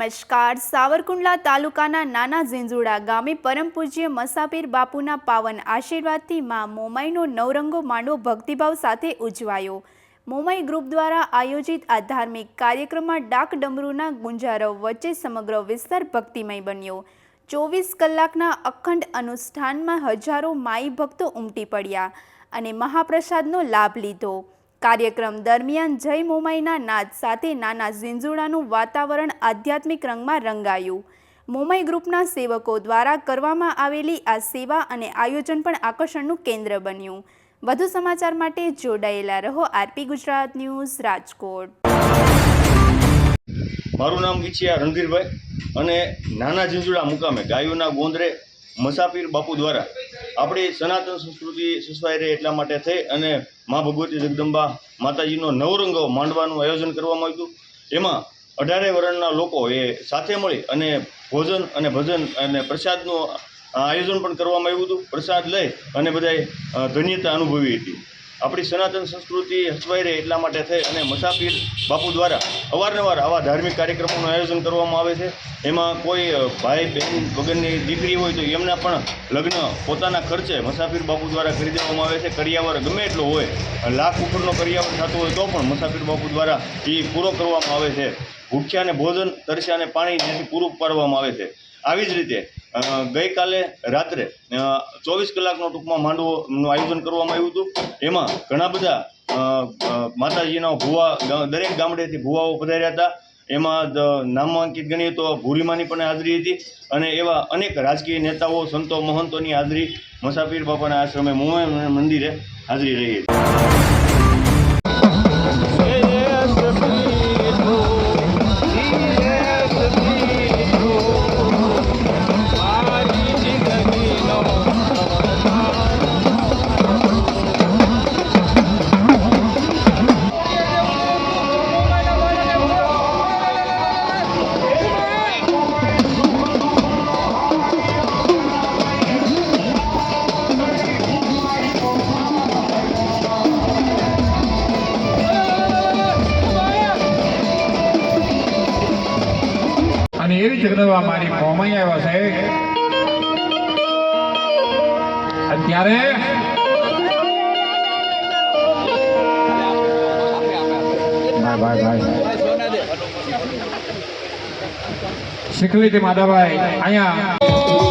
નમસ્કાર। સાવરકુંડલા તાલુકાના નાના ઝીંઝુડા ગામે પરમ પૂજ્ય મસાપીર બાપુના પાવન આશીર્વાદથી માં મોમાઈનો નવરંગો માંડવો ભક્તિભાવ સાથે ઉજવાયો। મોમાઈ ગ્રુપ દ્વારા આયોજિત આ ધાર્મિક કાર્યક્રમમાં ડાક ડમરૂના ગુંજારવ વચ્ચે સમગ્ર વિસ્તાર ભક્તિમય બન્યો। 24 કલાકના અખંડ અનુષ્ઠાનમાં હજારો માઈ ભક્તો ઉમટી પડ્યા અને મહાપ્રસાદનો લાભ લીધો। कार्यक्रम दरमियान जय मोमाईना नाद साथे नाना झींझुडानुं वातावरण आध्यात्मिक रंगमां रंगायुं। मोमाई ग्रुपना सेवको द्वारा करवामां आवेली आ सेवा अने आयोजन पण आकर्षणनुं केंद्र बन्युं। વધુ સમાચાર માટે જોડાયેલા રહો આરપી ગુજરાત ન્યૂઝ રાજકોટ। મારું નામ વિછિયા રણધીરભાઈ અને નાના ઝીંઝુડા મુકામે ગાયોના ગોંદરે મસાપીર બાપુ દ્વારા આપણી સનાતન સંસ્કૃતિ સચવાઈ રહે એટલા માટે થઈ અને મા ભગવતી જગદંબા માતાજીનો નવરંગો માંડવાનું આયોજન કરવામાં આવ્યું। એમાં 18 વર્ષના લોકો એ સાથે મળી અને ભોજન અને ભજન અને પ્રસાદનું આયોજન પણ કરવામાં આવ્યું હતું। પ્રસાદ લઈ અને બધાએ ધન્યતા અનુભવી હતી। આપણી સનાતન સંસ્કૃતિ સચવાઈ રહે એટલા માટે થઈ અને મસાપીર બાપુ દ્વારા અવારનવાર આવા ધાર્મિક કાર્યક્રમોનું આયોજન કરવામાં આવે છે। એમાં કોઈ ભાઈ બહેન વગરની દીકરી હોય તો એમના પણ લગ્ન પોતાના ખર્ચે મસાપીર બાપુ દ્વારા કરી દેવામાં આવે છે। કરિયાવર ગમે એટલો હોય, લાખ ઉપરનો કરિયાવર થતો હોય તો પણ મસાપીર બાપુ દ્વારા એ પૂરો કરવામાં આવે છે। ભૂખ્યાને ભોજન, તરસ્યાને પાણી જેથી પૂરું પાડવામાં આવે છે। આવી જ રીતે ગઈકાલે રાત્રે 24 કલાકનો ટૂંકમાં માંડવોનું આયોજન કરવામાં આવ્યું હતું। એમાં ઘણા બધા માતાજીના ભુવા દરેક ગામડેથી ભુવાઓ પધાર્યા હતા। એમાં નામાંકિત ગણીએ તો ભૂરીમાની પણ હાજરી હતી અને એવા અનેક રાજકીય નેતાઓ, સંતો, મહંતોની હાજરી મસાપીર બાપાના આશ્રમે મોમાઈ મંદિરે હાજરી રહી હતી। અને એવી જગદંબા મારી મોમાઈ આવ્યા છે અત્યારે શીખલી માધાભાઈ અહીંયા